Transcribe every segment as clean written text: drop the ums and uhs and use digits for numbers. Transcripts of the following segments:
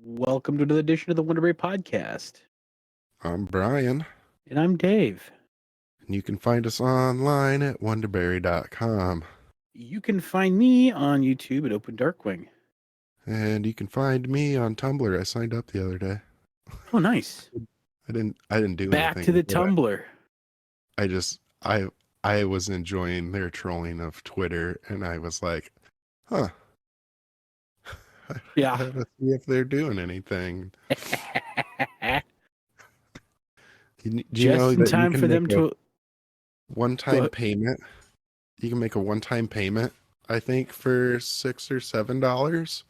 Welcome to another edition of the Wonderbury podcast. I'm Brian, And I'm Dave. and you can find us online at wonderbury.com. You can find me on YouTube at Open Darkwing. And you can find me on Tumblr. I signed up the other day. Oh, nice. I didn't do Back anything. to the Tumblr. I was enjoying their trolling of Twitter, and I was like, huh. Yeah. Let's see if they're doing anything. Do you Just know in that time you for can them make to. a one-time payment? You can make a one-time payment, I think, for $6 or $7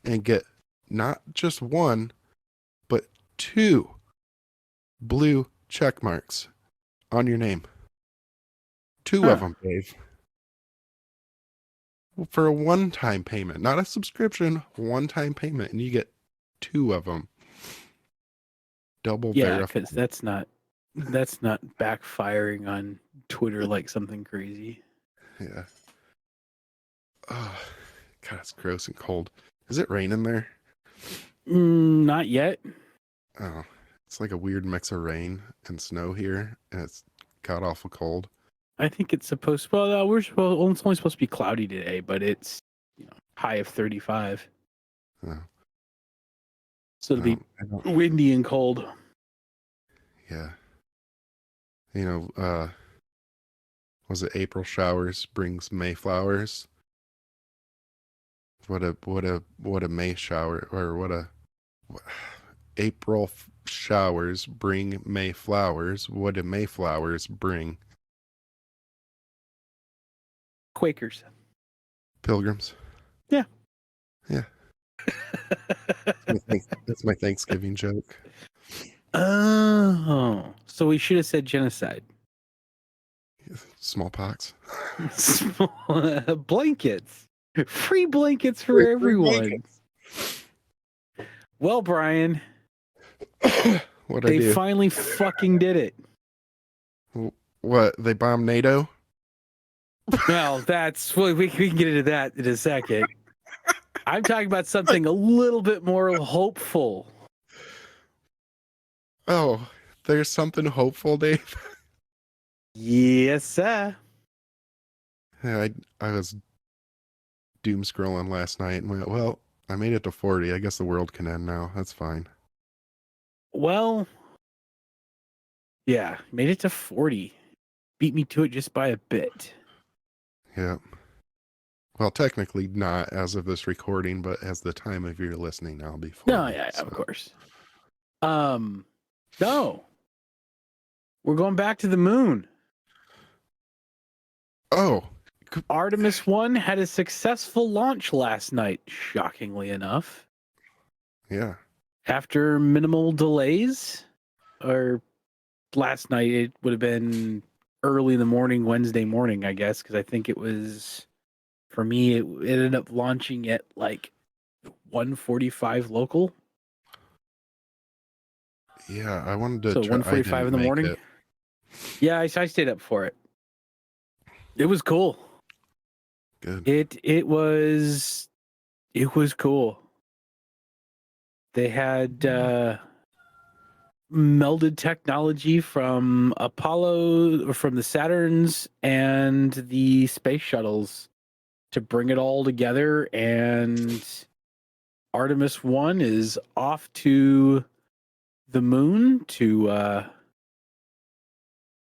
and get not just one, but 2 blue check marks on your name. 2 of them, Dave. For a one-time payment, not a subscription, one-time payment, and you get 2 of them. Double verified. Because that's not backfiring on Twitter like something crazy. Yeah. Oh, God, it's gross and cold. Is it raining there? Not yet. Oh, it's like a weird mix of rain and snow here, and it's god awful cold. I think it's supposed. Well, it's only supposed to be cloudy today, but it's high of 35. Oh. So it'll be windy and cold. Yeah. Was it April showers brings May flowers? What a May shower, or April showers bring May flowers. What do May flowers bring? Quakers. Pilgrims. Yeah. Yeah. That's my Thanksgiving joke. Oh, so we should have said genocide. Smallpox. Blankets. Free blankets for everyone. Blankets. Well, Brian, they finally fucking did it. What? They bombed NATO? Well, we can get into that in a second. I'm talking about something a little bit more hopeful. Oh, there's something hopeful, Dave? Yes, sir. Yeah, I was doom scrolling last night and went, well, I made it to 40. I guess the world can end now. That's fine. Well, yeah, made it to 40. Beat me to it just by a bit. Yeah. Well, technically not as of this recording, but as the time of your listening now before. No, yeah, so. Of course. No. We're going back to the moon. Oh. Artemis 1 had a successful launch last night, shockingly enough. Yeah. After minimal delays, or last night, it would have been early in the morning, Wednesday morning, I guess, because I think it was, for me, it ended up launching at like 1:45 local. Yeah, I wanted to so 1:45 in the morning. It. Yeah, I stayed up for it. It was cool. Good. It was cool. They had melded technology from Apollo, from the Saturns and the space shuttles to bring it all together, and Artemis 1 is off to the moon to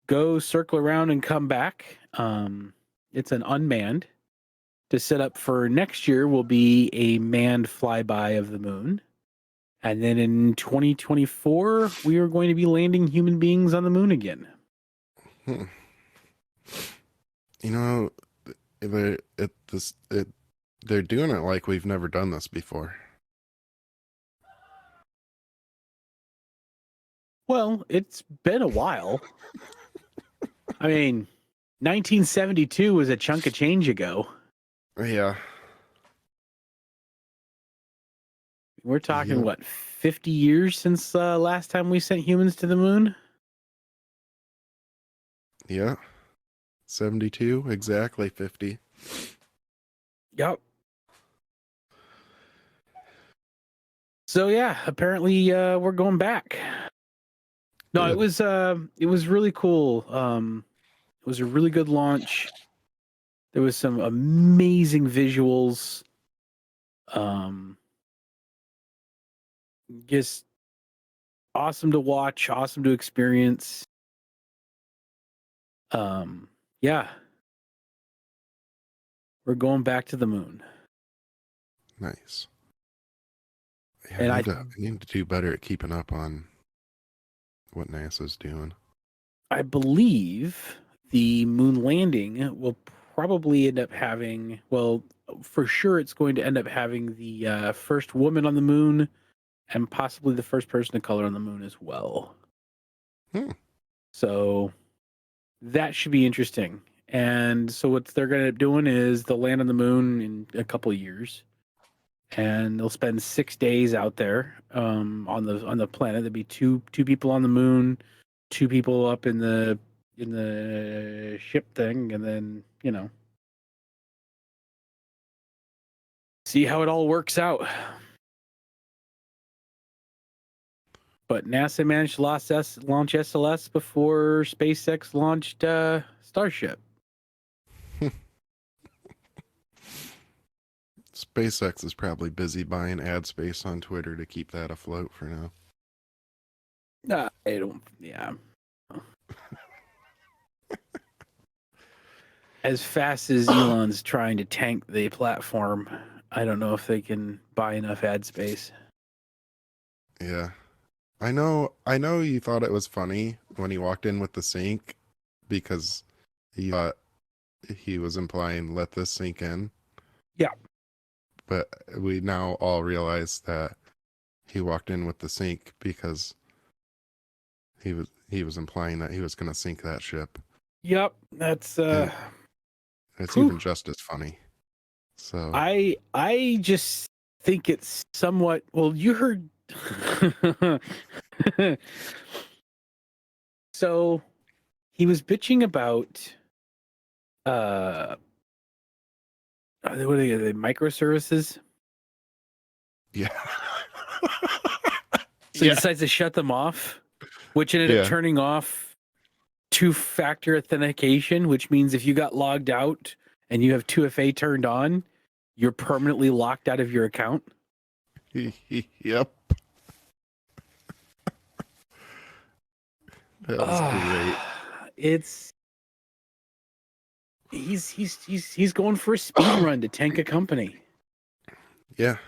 go circle around and come back. It's an unmanned. To set up for next year will be a manned flyby of the moon. And then in 2024, we are going to be landing human beings on the moon again. You know, they're doing it like we've never done this before. Well, it's been a while. I mean, 1972 was a chunk of change ago. Yeah. We're talking, what, 50 years since last time we sent humans to the moon? Yeah. 72, exactly 50. Yep. So yeah, apparently we're going back. No, Good. it was really cool. It was a really good launch. There was some amazing visuals. Um, just awesome to watch, awesome to experience. Yeah, we're going back to the moon. Nice. Yeah, And I need to do better at keeping up on what NASA's doing. I believe the moon landing will probably end up having, well, for sure it's going to end up having the first woman on the moon and possibly the first person of color on the moon as well. Hmm. So that should be interesting. And so what they're going to end up doing is they'll land on the moon in a couple of years, and they'll spend 6 days out there on the planet. There'll be two people on the moon, two people up in the ship thing, and then see how it all works out. But NASA managed to launch SLS before SpaceX launched Starship. SpaceX is probably busy buying ad space on Twitter to keep that afloat for now. I don't. Yeah. As fast as Elon's trying to tank the platform, I don't know if they can buy enough ad space. Yeah. I know you thought it was funny when he walked in with the sink because he thought he was implying let this sink in. Yeah. But we now all realize that he walked in with the sink because he was implying that he was going to sink that ship. Yep. That's And it's whew. even just as funny. So I just think it's somewhat, well, you heard so he was bitching about what are they microservices? yeah. So he decides to shut them off, which ended up Yeah. turning off two-factor authentication, which means if you got logged out and you have 2FA turned on, you're permanently locked out of your account. Yep. That was great. It's he's going for a speed run to tank a company. Yeah.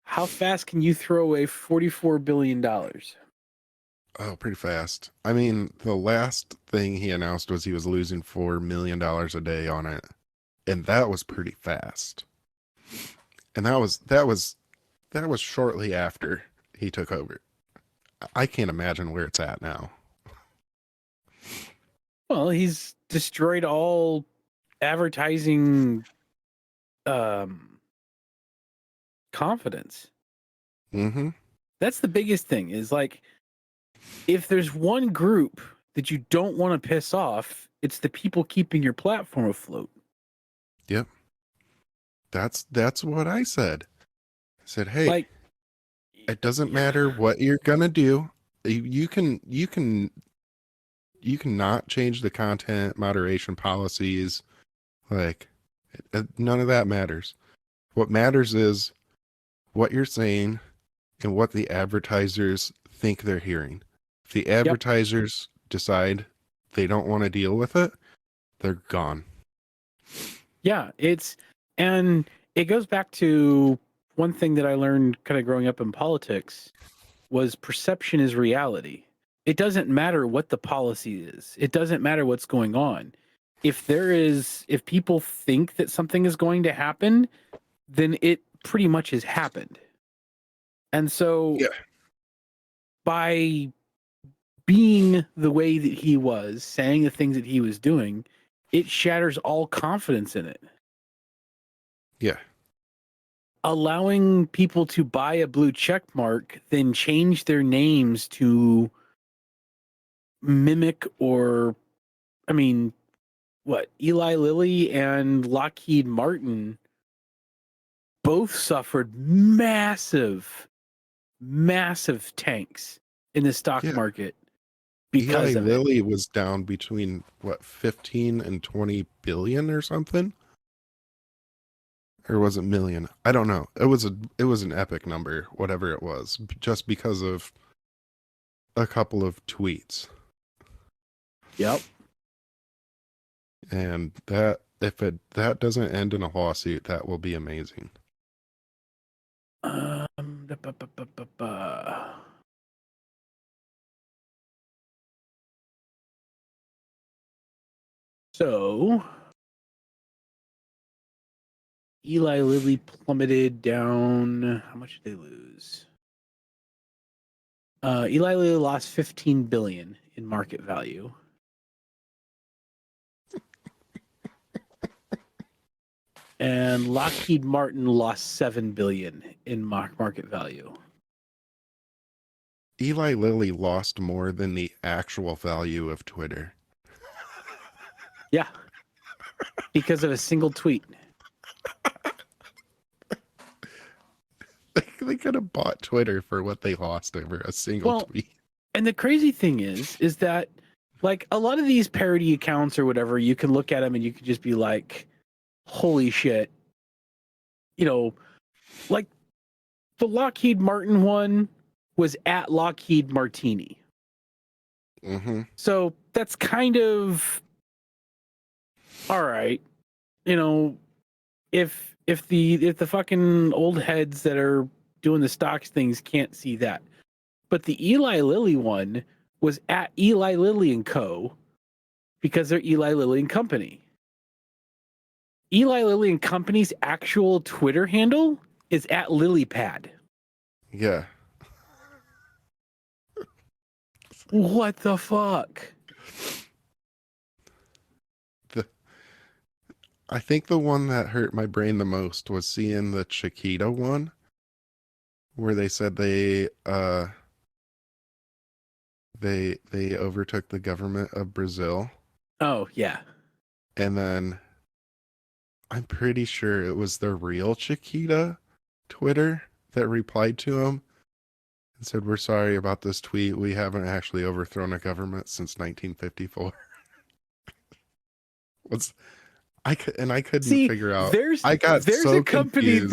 How fast can you throw away $44 billion? Oh, pretty fast. I mean, the last thing he announced was he was losing $4 million a day on it. And that was pretty fast. And that was shortly after he took over. I can't imagine where it's at now. Well, he's destroyed all advertising confidence. Mm-hmm. That's the biggest thing is like, if there's one group that you don't want to piss off, it's the people keeping your platform afloat. Yep. That's what I said. I said, hey, Like, it doesn't matter what you're gonna do. You can not change the content moderation policies. Like, none of that matters. What matters is what you're saying and what the advertisers think they're hearing. If the advertisers decide they don't want to deal with it, they're gone. Yeah, and it goes back to one thing that I learned kind of growing up in politics was perception is reality. It doesn't matter what the policy is. It doesn't matter what's going on. If people think that something is going to happen, then it pretty much has happened. And so by being the way that he was, saying the things that he was doing, it shatters all confidence in it. Yeah. Allowing people to buy a blue check mark, then change their names to mimic or, I mean, what, Eli Lilly and Lockheed Martin both suffered massive massive tanks in the stock Yeah. market because Eli of it. Lilly was down between what 15 and 20 billion or something, or was it million? I don't know. It was an epic number, whatever it was, just because of a couple of tweets. Yep. And that that doesn't end in a lawsuit, that will be amazing. Da, ba, ba, ba, ba, ba. So Eli Lilly plummeted down. How much did they lose? Eli Lilly lost 15 billion in market value. And Lockheed Martin lost 7 billion in market value. Eli Lilly lost more than the actual value of Twitter. Yeah. Because of a single tweet. They could have bought Twitter for what they lost over a single tweet. And the crazy thing is that like a lot of these parody accounts or whatever, you can look at them and you can just be like, holy shit. You know, like the Lockheed Martin one was at Lockheed Martini. Mm-hmm. So that's kind of all right. You know, if the fucking old heads that are doing the stocks things can't see that. But the Eli Lilly one was at Eli Lilly and Co. because they're Eli Lilly and Company. Eli Lilly and Company's actual Twitter handle is at LilyPad. Yeah. What the fuck? I think the one that hurt my brain the most was seeing the Chiquita one, where they said they overtook the government of Brazil. Oh, yeah. And then I'm pretty sure it was the real Chiquita Twitter that replied to him and said, "We're sorry about this tweet. We haven't actually overthrown a government since 1954." I couldn't See, figure out. there's I got so a company confused.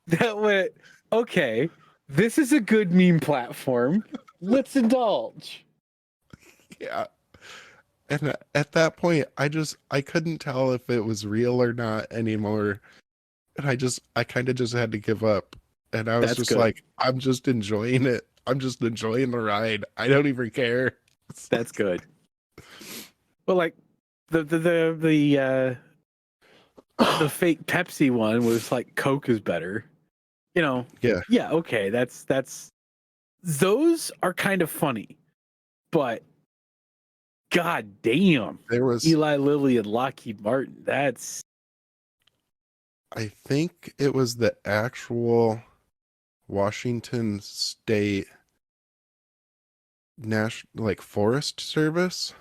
that went, okay, this is a good meme platform. Let's indulge. Yeah. And at that point, I couldn't tell if it was real or not anymore. And I kind of just had to give up. And I was That's just good. like, I'm just enjoying it. I'm just enjoying the ride. I don't even care. That's good. Well, like the fake Pepsi one was like Coke is better. You know. Yeah. Yeah, okay. That's those are kind of funny. But god damn. There was, Eli Lilly and Lockheed Martin. That's I think it was the actual Washington State National, like, Forest Service.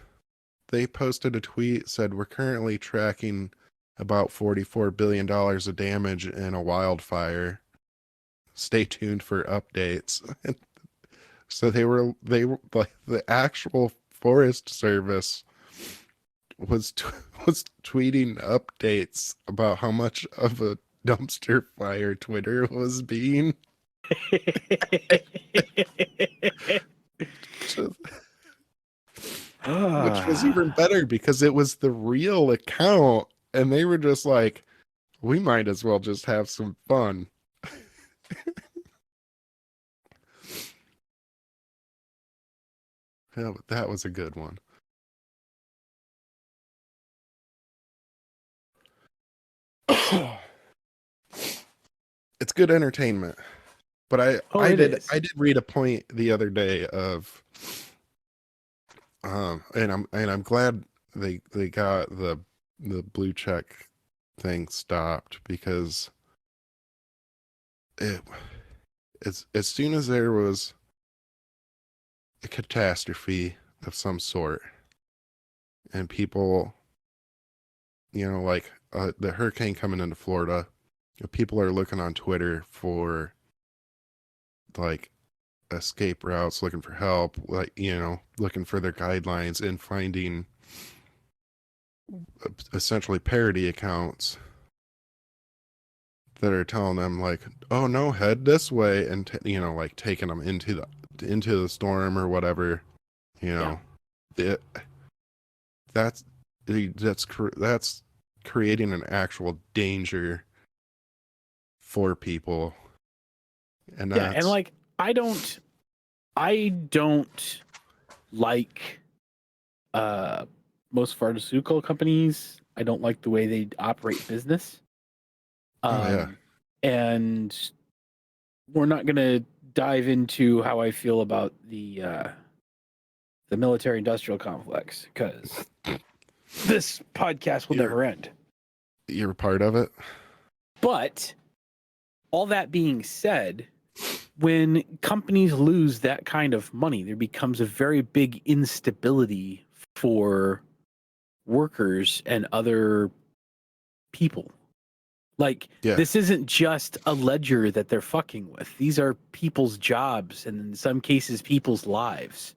They posted a tweet, said, "We're currently tracking about $44 billion of damage in a wildfire. Stay tuned for updates." So they were like, the actual Forest Service was was tweeting updates about how much of a dumpster fire Twitter was being. Which was even better because it was the real account, and they were just like, we might as well just have some fun. That was a good one. It's good entertainment. But I did read a point the other day of and I'm glad they got the blue check thing stopped, because as soon as there was a catastrophe of some sort and people, like the hurricane coming into Florida, people are looking on Twitter for like escape routes, looking for help, like, looking for their guidelines and finding essentially parody accounts that are telling them like, oh no, head this way, and like taking them into the storm or whatever. You Yeah. know, it, that's creating an actual danger for people, and Yeah, and that's like I don't like most pharmaceutical companies. I don't like the way they operate business. oh yeah, Um and we're not going to dive into how I feel about the military industrial complex cuz this podcast will you're never end. you're a part of it. But all that being said, when companies lose that kind of money, there becomes a very big instability for workers and other people. Like, Yeah, this isn't just a ledger that they're fucking with. These are people's jobs and in some cases, people's lives.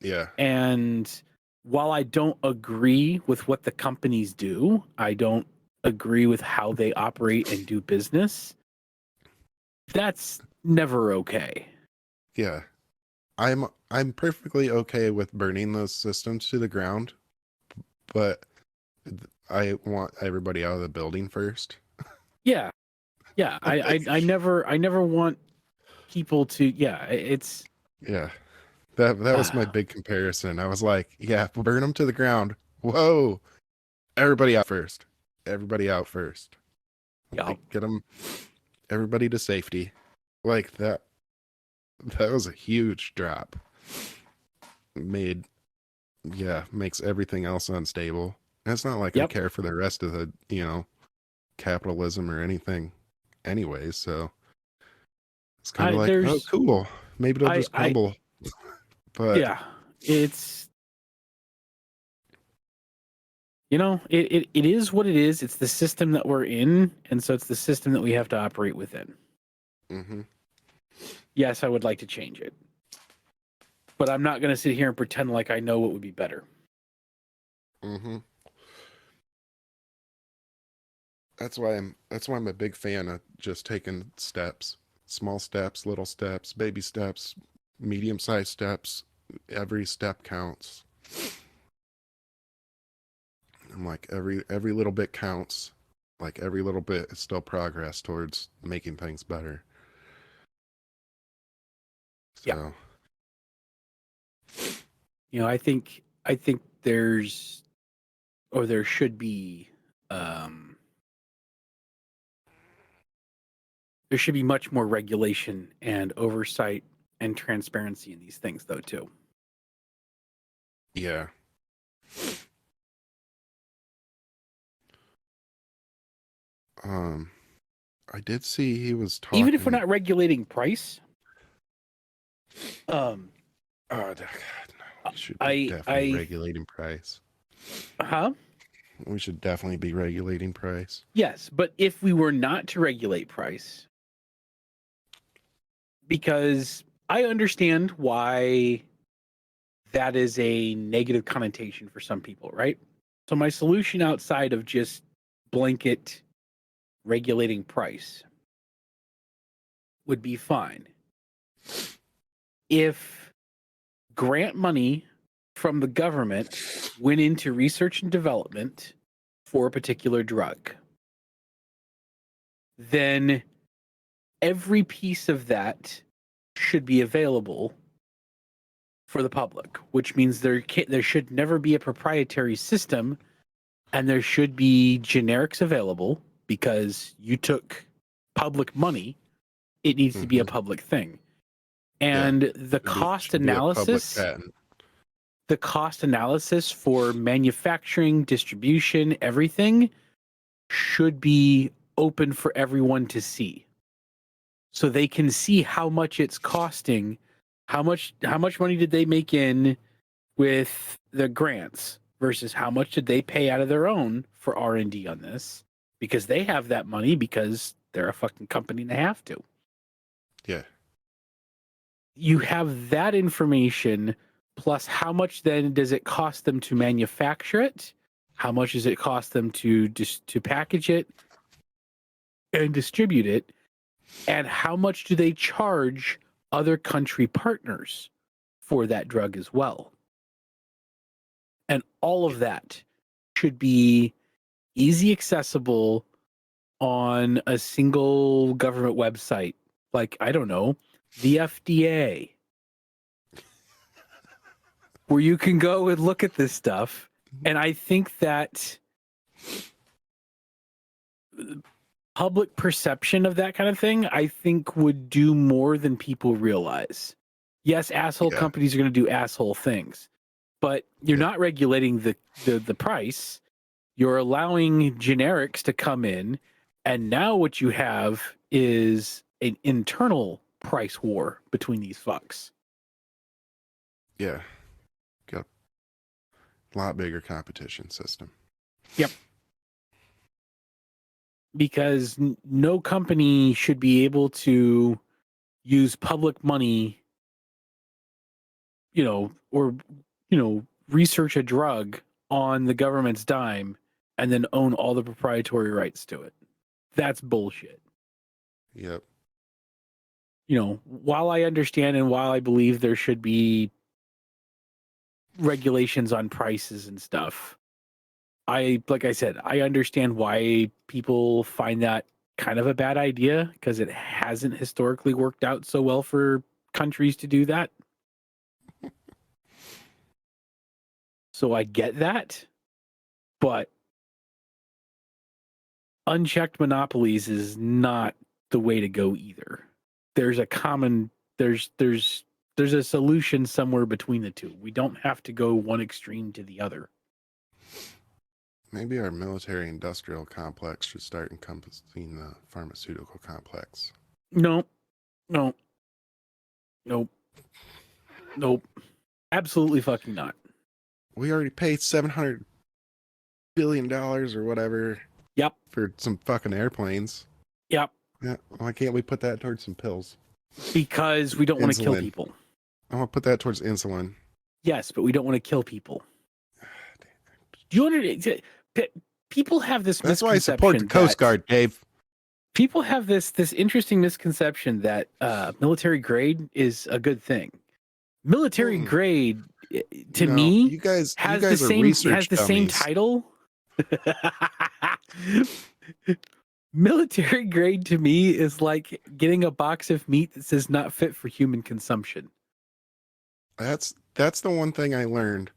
yeah, And while I don't agree with what the companies do, I don't agree with how they operate and do business. That's never okay. yeah. I'm perfectly okay with burning those systems to the ground, but I want everybody out of the building first. Yeah. Yeah. I never want people to, yeah, it's, Yeah, that was my uh, big comparison. I was like, yeah, burn them to the ground. Whoa, everybody out first. Everybody out first. yeah. Like, get them, everybody to safety. Like that. That was a huge drop. Made, yeah, makes everything else unstable. And it's not like I Yep. care for the rest of the, capitalism or anything anyways. So it's kind of like, oh, There's, cool. Maybe it'll just I, crumble. But yeah, it's, it is what it is. It's the system that we're in. And so it's the system that we have to operate within. hmm Yes, I would like to change it, but I'm not going to sit here and pretend like I know what would be better. hmm that's why I'm a big fan of just taking steps, small steps, little steps, baby steps, medium-sized steps. Every step counts. I'm like every little bit counts. Like every little bit is still progress towards making things better. Yeah. So I think there's, or there should be, um, there should be much more regulation and oversight and transparency in these things, though, too. yeah, um, I did see he was Even if we're talking. not regulating price, um, Oh, God, no, we should be I, definitely I, regulating price. huh? We should definitely be regulating price. Yes, but if we were not to regulate price, because I understand why that is a negative connotation for some people, right? So my solution outside of just blanket regulating price would be fine if grant money from the government went into research and development for a particular drug. Then every piece of that should be available for the public, which means there should never be a proprietary system, and there should be generics available because you took public money. It needs to be a hmm public thing, Yeah, and the should be a public patent. cost analysis for manufacturing, distribution, everything should be open for everyone to see, so they can see how much it's costing, how much money did they make in with the grants versus how much did they pay out of their own for R&D on this, because they have that money because they're a fucking company and they have to. Yeah, you have that information, plus how much then does it cost them to manufacture it? How much does it cost them to package it and distribute it? And how much do they charge other country partners for that drug as well? And all of that should be easy accessible on a single government website. Like, I don't know, the FDA, where you can go and look at this stuff. And I think that public perception of that kind of thing, I think, would do more than people realize. Yes, asshole companies are going to do asshole things, but you're not regulating the price. You're allowing generics to come in, and now what you have is an internal price war between these fucks. Yeah. Got a lot bigger competition system. Yep. Because no company should be able to use public money, or research a drug on the government's dime and then own all the proprietary rights to it. That's bullshit. Yep. While I understand and while I believe there should be regulations on prices and stuff, like I said, I understand why people find that kind of a bad idea, because it hasn't historically worked out so well for countries to do that. So I get that, but unchecked monopolies is not the way to go either. There's a solution somewhere between the two. We don't have to go one extreme to the other. Maybe our military-industrial complex should start encompassing the pharmaceutical complex. Nope. Absolutely fucking not. We already paid $700 billion or whatever. Yep. For some fucking airplanes. Yep. Yeah. Why can't we put that towards some pills? Because we don't want to kill people. I want to put that towards insulin. Yes, but we don't want to kill people. Do you understand? People have this That's misconception. why I support the Coast Guard, Dave. People have this interesting misconception that military grade is a good thing. Military grade, to me, has the same title. Military grade to me is like getting a box of meat that says not fit for human consumption. That's the one thing I learned,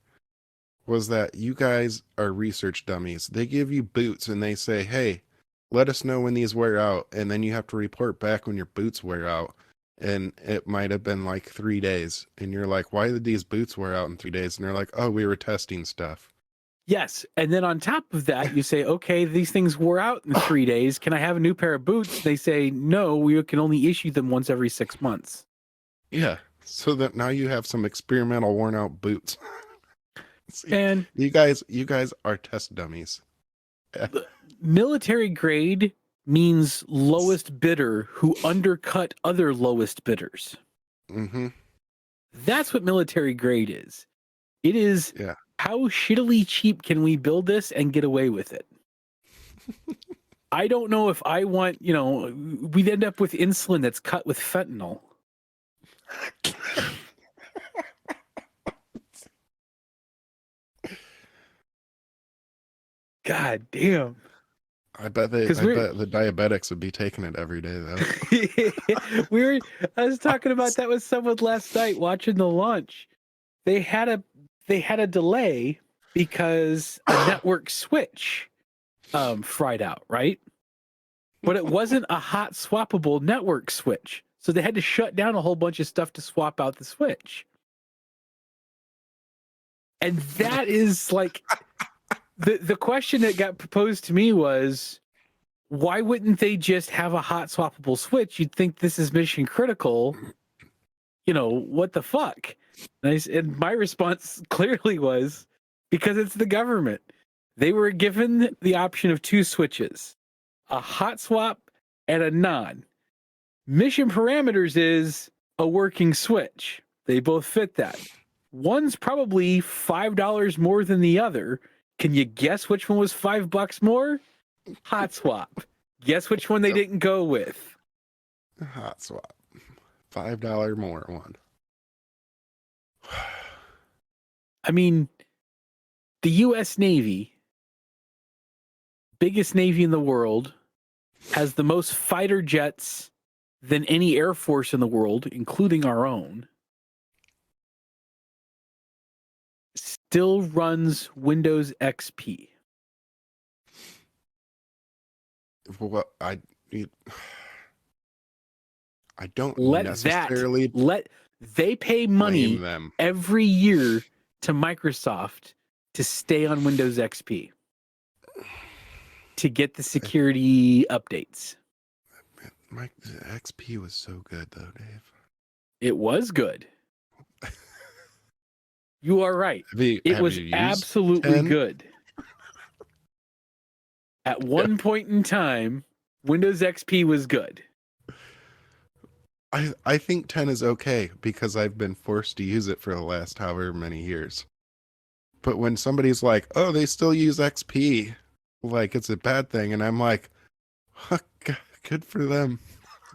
was that you guys are research dummies. They give you boots and they say, hey, let us know when these wear out. And then you have to report back when your boots wear out. And it might have been like 3 days. And you're like, why did these boots wear out in 3 days? And they're like, oh, we were testing stuff. Yes. And then on top of that, you say, okay, these things wore out in 3 days. Can I have a new pair of boots? They say, no, we can only issue them once every 6 months. Yeah. So that now you have some experimental worn out boots. See, and you guys are test dummies. Military grade means lowest bidder who undercut other lowest bidders. Mm-hmm. That's what military grade is. It is how shittily cheap can we build this and get away with it? I don't know if I want, we'd end up with insulin that's cut with fentanyl. God damn. I bet the diabetics would be taking it every day though. I was talking about that with someone last night watching the launch. They had a delay because a network switch fried out, right? But it wasn't a hot swappable network switch. So they had to shut down a whole bunch of stuff to swap out the switch. And that is like the question that got proposed to me was, why wouldn't they just have a hot swappable switch? You'd think this is mission critical. What the fuck? And my response clearly was, because it's the government. They were given the option of 2 switches, a hot swap and a non. Mission parameters is, a working Switch. They both fit that. One's probably $5 more than the other. Can you guess which one was $5 more? Hot swap. Guess which one they didn't go with? Hot swap. $5 more one. I mean, the U.S. Navy, biggest Navy in the world, has the most fighter jets than any Air Force in the world, including our own. Still runs Windows XP. Well, I don't Let necessarily they pay blame money them. every year to Microsoft to stay on Windows XP to get the security updates. Mike, the XP was so good though, Dave. It was good. You are right. It was absolutely 10? good. At one point in time, Windows XP was good. I think 10 is okay because I've been forced to use it for the last however many years. But when somebody's like, oh, they still use XP, like it's a bad thing, and I'm like, good for them.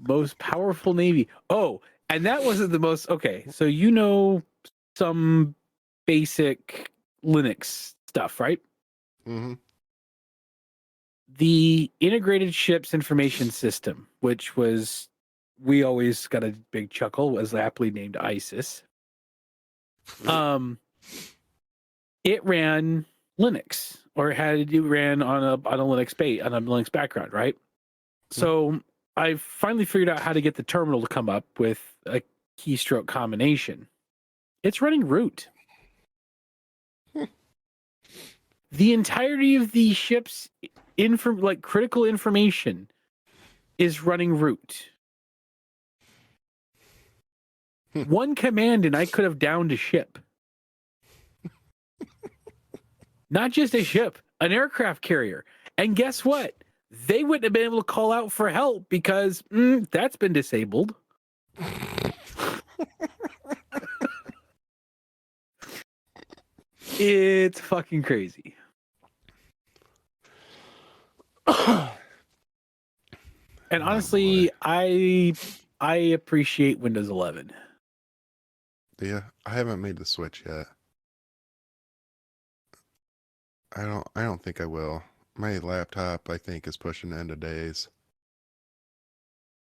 Most powerful Navy. Oh, and that wasn't the most. Okay, so you know some basic Linux stuff, right? Mm-hmm. The Integrated Ships Information System, which was, we always got a big chuckle, was aptly named ISIS. It ran Linux, or it ran on a Linux background, right? So I finally figured out how to get the terminal to come up with a keystroke combination. It's running root. The entirety of the ship's critical information is running root. One command and I could have downed a ship. Not just a ship, an aircraft carrier. And guess what? They wouldn't have been able to call out for help because that's been disabled. It's fucking crazy. And honestly, I appreciate Windows 11. Yeah, I haven't made the switch yet. I don't think I will. My laptop, I think, is pushing the end of days.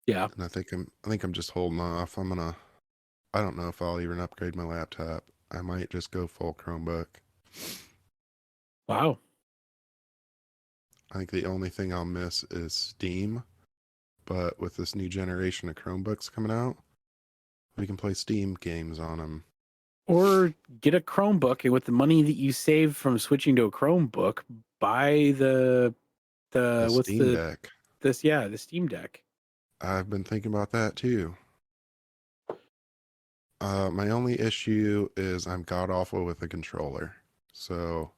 Yeah. And I think I'm just holding off. I don't know if I'll even upgrade my laptop. I might just go full Chromebook. Wow. I think the only thing I'll miss is Steam. But with this new generation of Chromebooks coming out, we can play Steam games on them. Or get a Chromebook, and with the money that you save from switching to a Chromebook, buy the Steam Deck. The Steam Deck. I've been thinking about that too. My only issue is I'm god awful with a controller, so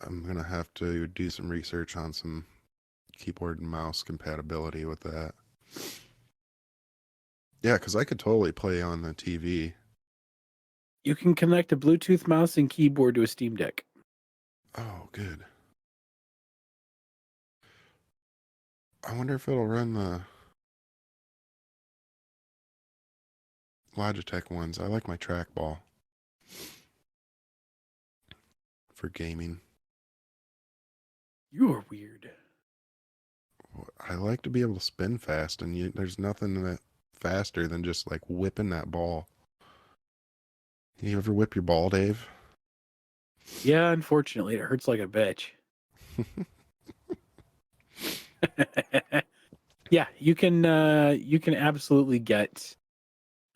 I'm gonna have to do some research on some keyboard and mouse compatibility with that. Yeah, because I could totally play on the TV. You can connect a Bluetooth mouse and keyboard to a Steam Deck. Oh, good. I wonder if it'll run the Logitech ones. I like my trackball for gaming. You are weird. I like to be able to spin fast, and there's nothing that faster than just like whipping that ball. You ever whip your ball, Dave? Yeah, unfortunately, it hurts like a bitch. Yeah, you can absolutely get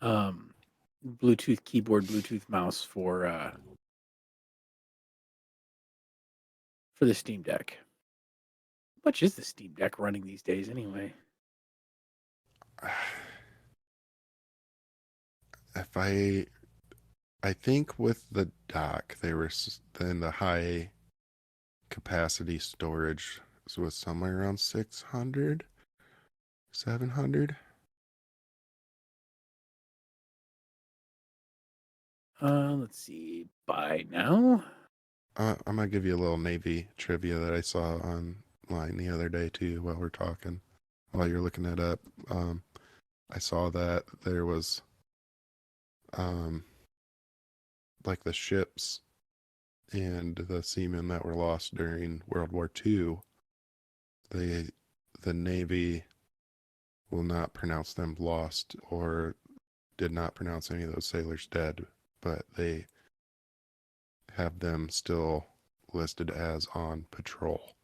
Bluetooth keyboard, Bluetooth mouse for the Steam Deck. How much is the Steam Deck running these days anyway? If I think with the dock, they were then the high capacity storage was somewhere around 600, 700. Let's see. By now. I'm gonna give you a little Navy trivia that I saw online the other day too. While we're talking, while you're looking it up, I saw that there was, like the ships and the seamen that were lost during World War II. The Navy will not pronounce them lost or did not pronounce any of those sailors dead, but they have them still listed as on patrol.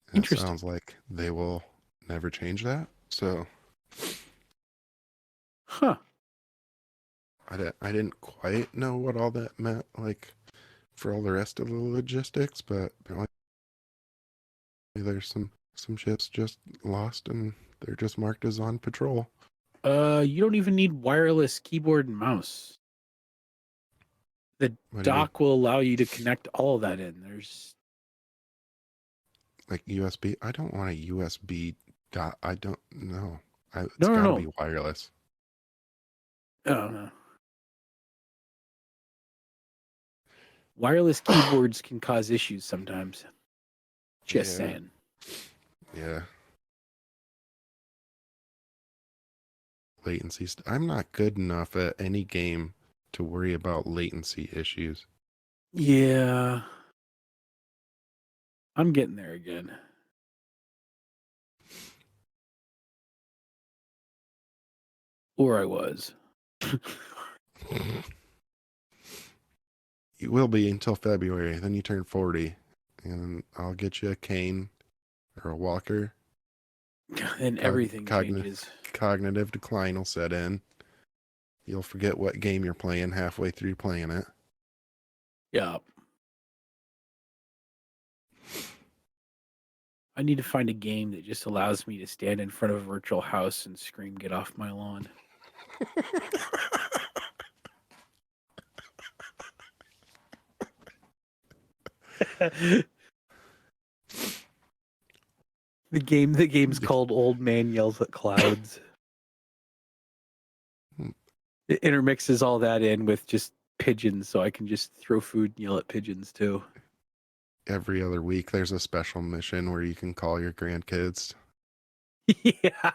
And it Interesting. sounds like they will never change that. So Huh. I didn't quite know what all that meant, like for all the rest of the logistics, but apparently there's some ships just lost and they're just marked as on patrol. You don't even need wireless keyboard and mouse. The What do you mean? dock will allow you to connect all of that in. There's Like USB? I don't want a USB dot. I don't know. It's no, got to no, be wireless. no. Oh, no. Wireless keyboards can cause issues sometimes. Just Yeah. saying. Yeah. Latency. I'm not good enough at any game to worry about latency issues. Yeah. I'm getting there again. Or I was. You will be until February. Then you turn 40. And I'll get you a cane or a walker. And everything changes. Cognitive decline will set in. You'll forget what game you're playing halfway through playing it. Yeah. I need to find a game that just allows me to stand in front of a virtual house and scream, "Get off my lawn." The game's called Old Man Yells at Clouds. It intermixes all that in with just pigeons, so I can just throw food and yell at pigeons too. Every other week, there's a special mission where you can call your grandkids. Yeah.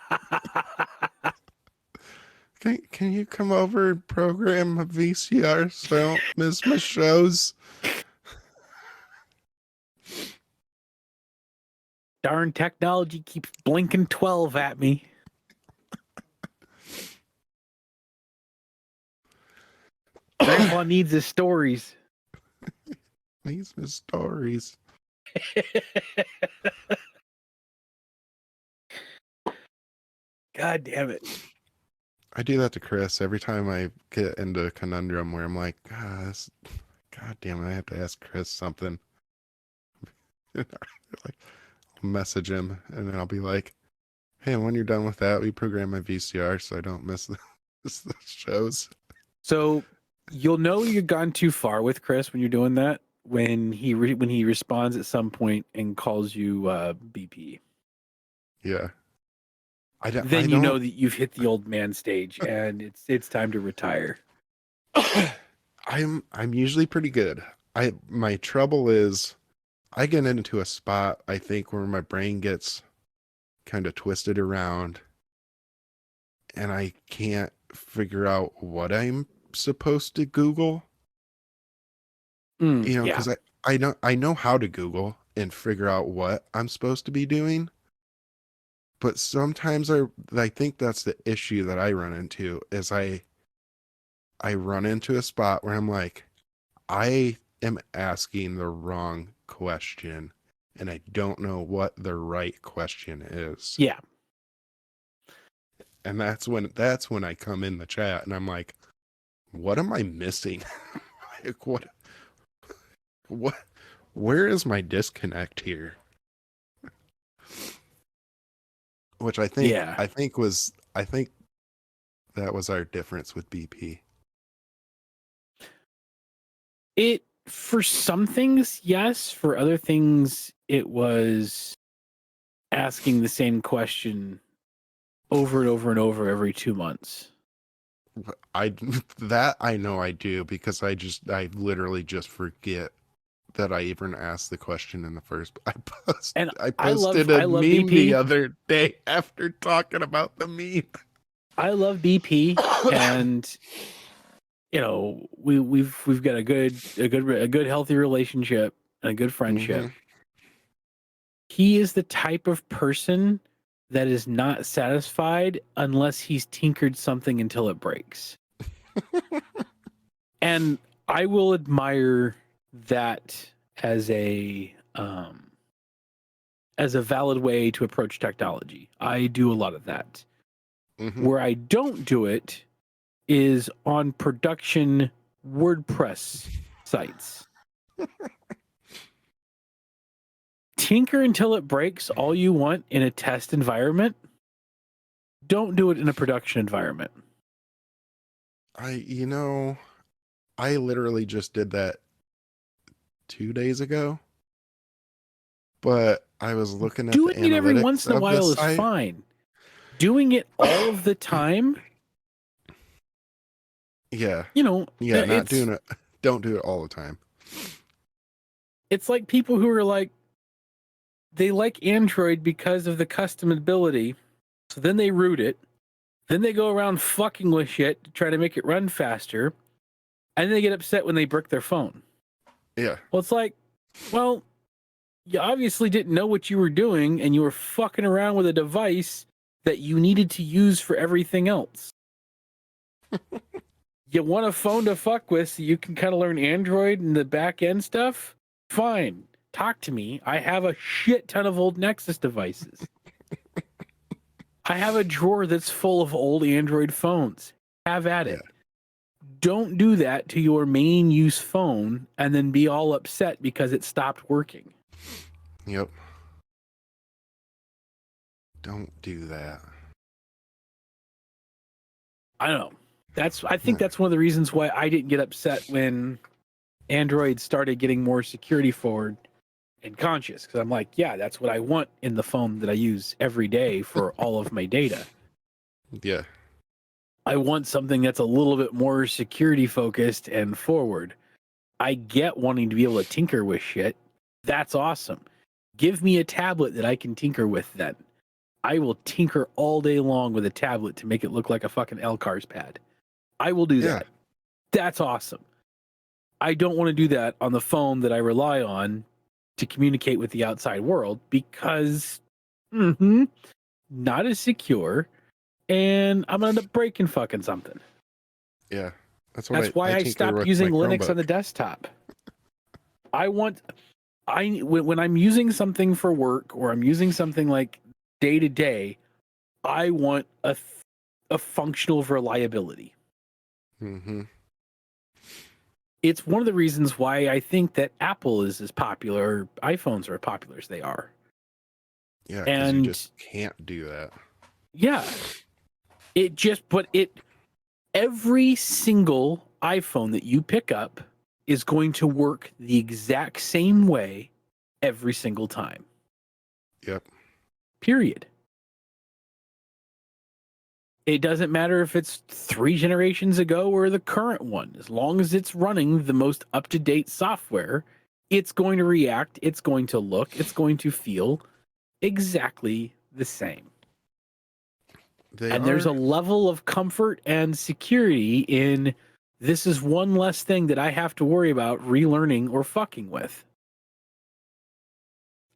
Can you come over and program a VCR so I don't miss my shows? Darn technology keeps blinking 12 at me. Grandpa needs his stories. These are stories. God damn it. I do that to Chris every time I get into a conundrum where I'm like, God damn it, I have to ask Chris something. Like, I'll message him and then I'll be like, hey, when you're done with that, we program my VCR so I don't miss the shows. So you'll know you've gone too far with Chris when you're doing that when he responds at some point and calls you BP. Yeah. Then you know that you've hit the old man stage and it's time to retire. I'm usually pretty good. My trouble is I get into a spot I think where my brain gets kind of twisted around and I can't figure out what I'm supposed to Google. Because I know how to Google and figure out what I'm supposed to be doing. But sometimes I think that's the issue that I run into is I run into a spot where I'm like, I am asking the wrong question and I don't know what the right question is. Yeah. And that's when I come in the chat and I'm like, what am I missing? Like, where is my disconnect here? Which I think that was our difference with BP. It, for some things, yes. For other things, it was asking the same question over and over and over every 2 months. I that I know I do because I literally just forget that I even asked the question in the first. And I posted a I love meme the BP. other day after talking about the meme. I love BP, and you know we've got a good healthy relationship and a good friendship. Hmm. He is the type of person that is not satisfied unless he's tinkered something until it breaks. And I will admire that as a valid way to approach technology. I do a lot of that. Hmm. Where I don't do it is on production WordPress sites. Tinker until it breaks all you want in a test environment. Don't do it in a production environment. I literally just did that 2 days ago, but I was looking at the Doing it every analytics once in a of the while is site. fine. Doing it all of the time, Yeah. you know, Yeah, not it's doing it. Don't do it all the time. it's like people who are like they like Android because of the customability. So then they root it. Then they go around fucking with shit to try to make it run faster. And then they get upset when they brick their phone. Yeah. Well, it's like, well, you obviously didn't know what you were doing and you were fucking around with a device that you needed to use for everything else. You want a phone to fuck with so you can kind of learn Android and the back end stuff? Fine. Talk to me. I have a shit ton of old Nexus devices. I have a drawer that's full of old Android phones. Have at Yeah. it. Don't do that to your main use phone and then be all upset because it stopped working. Yep. Don't do that. I don't know. I think that's one of the reasons why I didn't get upset when Android started getting more security forward and conscious, because I'm like, yeah, that's what I want in the phone that I use every day for all of my data. Yeah. I want something that's a little bit more security focused and forward. I get wanting to be able to tinker with shit. That's awesome. Give me a tablet that I can tinker with then. I will tinker all day long with a tablet to make it look like a fucking LCARS pad. I will do Yeah. that. That's awesome. I don't want to do that on the phone that I rely on to communicate with the outside world because not as secure, and I'm gonna end up breaking fucking something. Yeah. That's what That's why I I tinker stopped with my using Linux on Chromebook. the desktop. When I'm using something for work or I'm using something like day to day, I want a functional reliability. Mm-hmm. It's one of the reasons why I think that Apple is as popular, iPhones are as popular as they are. Yeah, because you And just can't do that. yeah, every single iPhone that you pick up is going to work the exact same way every single time. Yep. Period. It doesn't matter if it's 3 generations ago or the current one. As long as it's running the most up-to-date software, it's going to react, it's going to look, it's going to feel exactly the same. They And there's a are. level of comfort and security in this is one less thing that I have to worry about relearning or fucking with.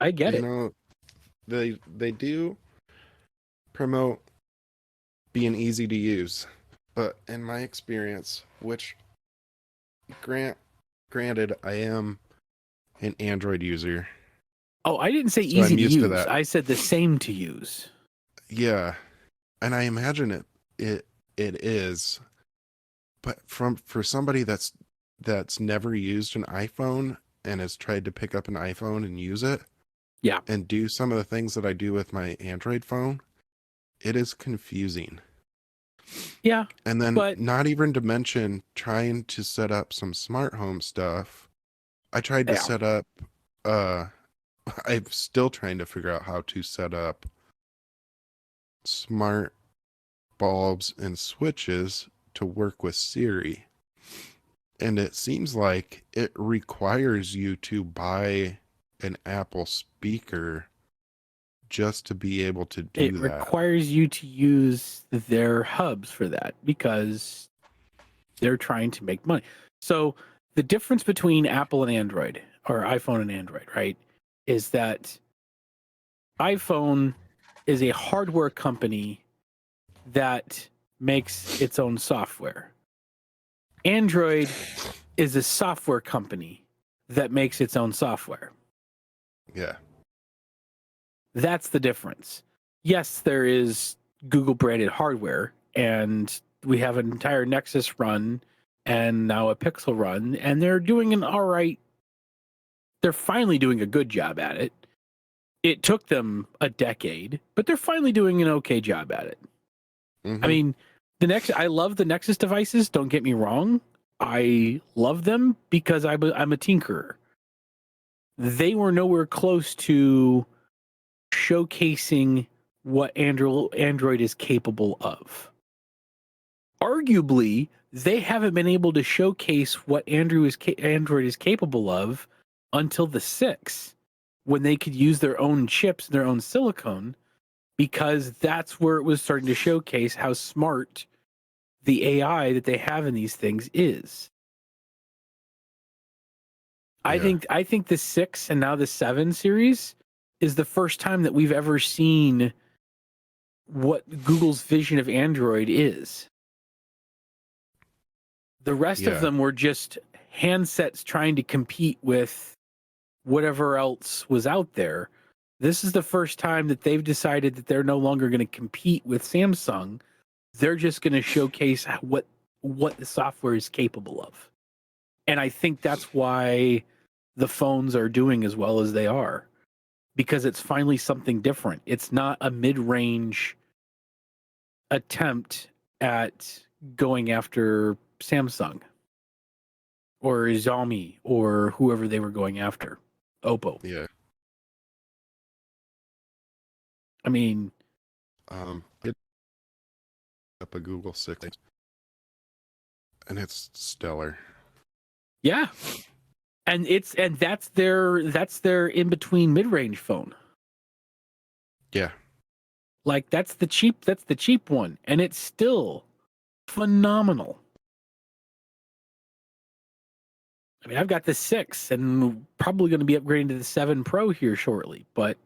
I get You it. know, they do promote being easy to use, but in my experience, which granted, I am an Android user, Oh, I didn't say so easy I'm to used to use. that. I said the same to use. Yeah, and I imagine it is, but for somebody that's never used an iPhone and has tried to pick up an iPhone and use it Yeah. and do some of the things that I do with my Android phone, it is confusing. Yeah. And then But not even to mention trying to set up some smart home stuff. I tried to yeah. set up uh I'm still trying to figure out how to set up smart bulbs and switches to work with Siri. And it seems like it requires you to buy an Apple speaker just to be able to do It that. requires you to use their hubs for that because they're trying to make money. So the difference between Apple and Android, or iPhone and Android, right, is that iPhone is a hardware company that makes its own software. Android is a software company that makes its own software. Yeah. That's the difference. Yes, there is Google branded hardware, and we have an entire Nexus run and now a Pixel run, and they're doing an all right. They're finally doing a good job at it. It took them a decade, but they're finally doing an okay job at it. Mm-hmm. I mean, I love the Nexus devices. Don't get me wrong. I love them because I'm a tinkerer. They were nowhere close to showcasing what Android is capable of. Arguably, they haven't been able to showcase what Android is capable of until the 6, when they could use their own chips, their own silicone, because that's where it was starting to showcase how smart the AI that they have in these things is. Yeah. I think the 6 and now the 7 series is the first time that we've ever seen what Google's vision of Android is. The rest of Yeah. them were just handsets trying to compete with whatever else was out there. This is the first time that they've decided that they're no longer going to compete with Samsung. They're just going to showcase what the software is capable of. And I think that's why the phones are doing as well as they are, because it's finally something different. It's not a mid-range attempt at going after Samsung or Xiaomi or whoever they were going after, Oppo. Yeah. I mean, It up a Google 6 and it's stellar. yeah, and that's their in between mid-range phone. Yeah. Like that's the cheap one, and it's still phenomenal. I mean, I've got the 6 and probably going to be upgrading to the 7 Pro here shortly, but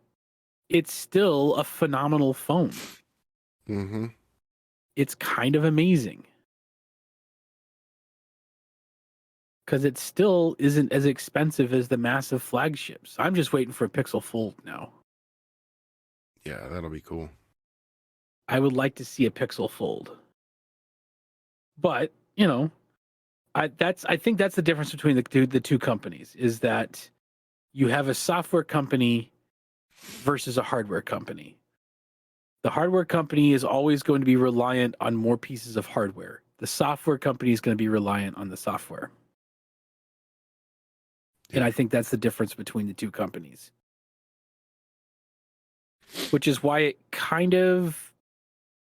it's still a phenomenal phone. Mm-hmm. It's kind of amazing because it still isn't as expensive as the massive flagships. I'm just waiting for a Pixel Fold now. Yeah, that'll be cool. I would like to see a Pixel Fold, but you know, I think that's the difference between the two companies is that you have a software company versus a hardware company. The hardware company is always going to be reliant on more pieces of hardware. The software company is going to be reliant on the software. Yeah. And I think that's the difference between the two companies. Which is why it kind of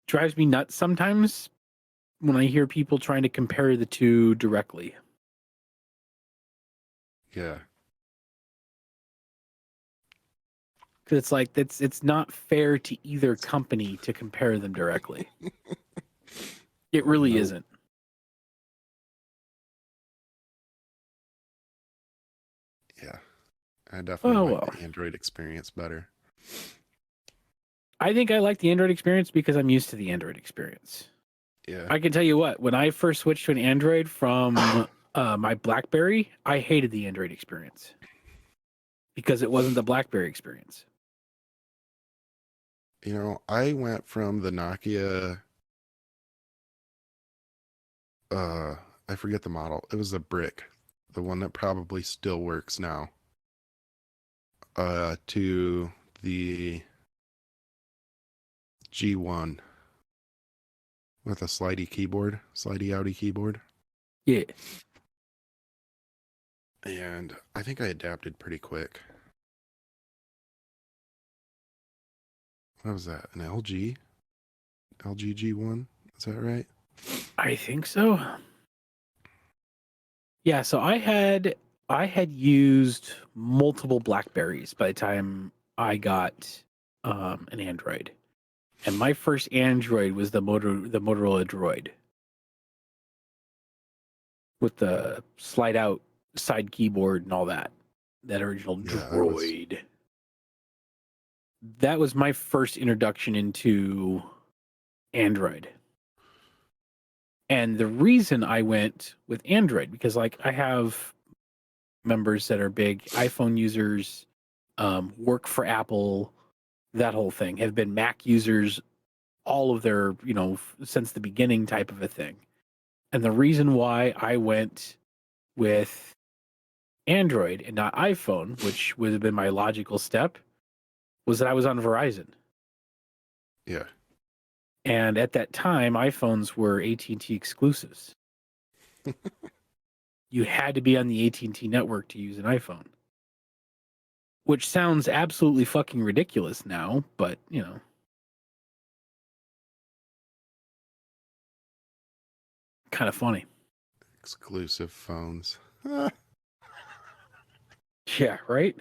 drives me nuts sometimes when I hear people trying to compare the two directly. Yeah. Because it's like it's not fair to either company to compare them directly. It really Nope. isn't. Yeah. I definitely like well. the Android experience better. I think I like the Android experience because I'm used to the Android experience. Yeah. I can tell you what, when I first switched to an Android from my BlackBerry, I hated the Android experience because it wasn't the BlackBerry experience. You know, I went from the Nokia I forget the model. It was a brick, the one that probably still works now. To the G1 with a slidey outy keyboard. Yeah. And I think I adapted pretty quick. What was that? An LG? LG G1? Is that right? I think so. Yeah, so I had used multiple Blackberries by the time I got an Android. And my first Android was the Motorola Droid with the slide out side keyboard and all that. That original Yeah, I was. Droid. That was my first introduction into Android. And the reason I went with Android, because like I have members that are big iPhone users, work for Apple, that whole thing, have been Mac users all of their, since the beginning type of a thing. And the reason why I went with Android and not iPhone, which would have been my logical step, was that I was on Verizon. Yeah. And at that time, iPhones were AT&T exclusives. You had to be on the AT&T network to use an iPhone. Which sounds absolutely fucking ridiculous now, but, kind of funny. Exclusive phones. Yeah, right?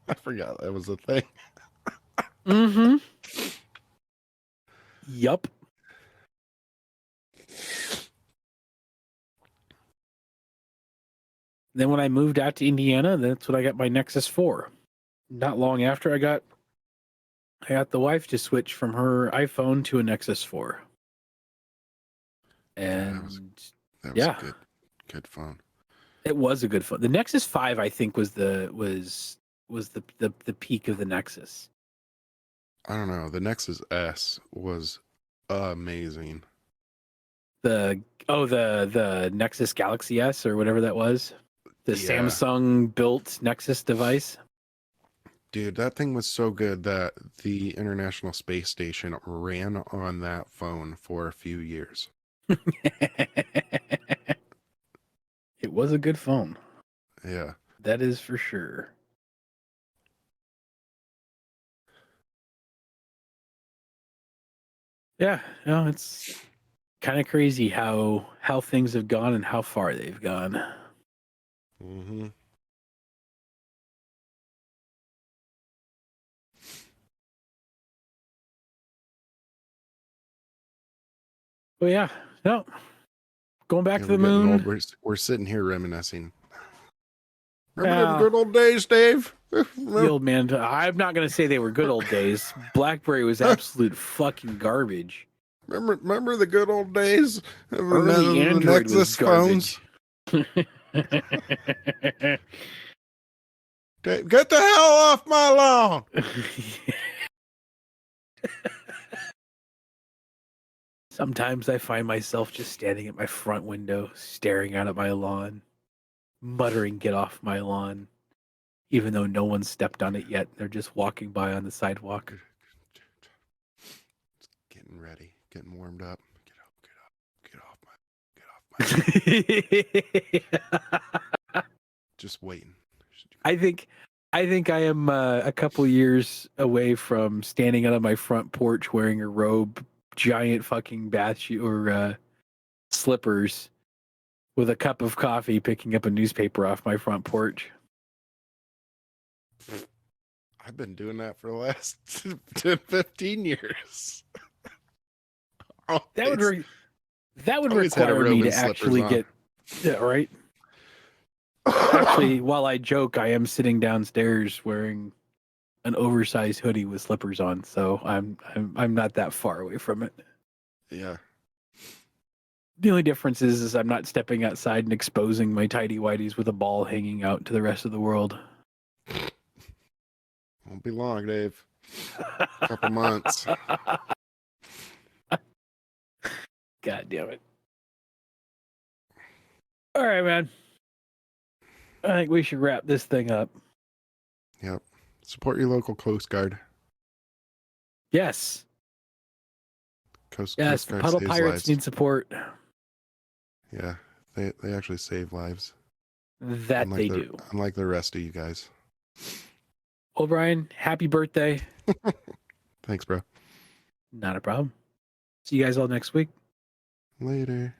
I forgot that was a thing. Mm-hmm. Yup. Then when I moved out to Indiana, that's when I got my Nexus 4. Not long after I got the wife to switch from her iPhone to a Nexus 4. Yeah, And that was yeah, a good phone. it was a good phone. The Nexus 5, I think, was the peak of the Nexus. I don't know. The Nexus S was amazing. The Nexus Galaxy S or whatever that was. The Yeah. Samsung built Nexus device. Dude, that thing was so good that the International Space Station ran on that phone for a few years. It was a good phone. Yeah. That is for sure. Yeah, it's kind of crazy how things have gone and how far they've gone. Mm-hmm. But yeah, no. Going back Yeah, to the we're getting moon. old. We're sitting here reminiscing. Remember them good old days, Dave? The old man. I'm not going to say they were good old days. BlackBerry was absolute fucking garbage. Remember the good old days of Early the Android was Nexus phones? garbage. Get the hell off my lawn! Sometimes I find myself just standing at my front window, staring out at my lawn, muttering, "Get off my lawn," even though no one stepped on it yet. They're just walking by on the sidewalk. Getting ready, getting warmed up. Get off my. Just waiting. I think I am a couple years away from standing out on my front porch wearing a robe, giant fucking bath shoe or slippers, with a cup of coffee, picking up a newspaper off my front porch. I've been doing that for the last 10, 15 years. That would always had a require robe me to and slippers actually on. get right. Actually, while I joke, I am sitting downstairs wearing an oversized hoodie with slippers on, so I'm not that far away from it. Yeah. The only difference is I'm not stepping outside and exposing my tidy whities with a ball hanging out to the rest of the world. Won't be long, Dave. A couple months. God damn it. All right, man. I think we should wrap this thing up. Yep. Support your local Coast Guard. Yes. Coast Yes, Guard puddle saves pirates lives. need support. Yeah, they actually save lives. That they do. Unlike the rest of you guys. O'Brien, happy birthday. Thanks, bro. Not a problem. See you guys all next week. Later.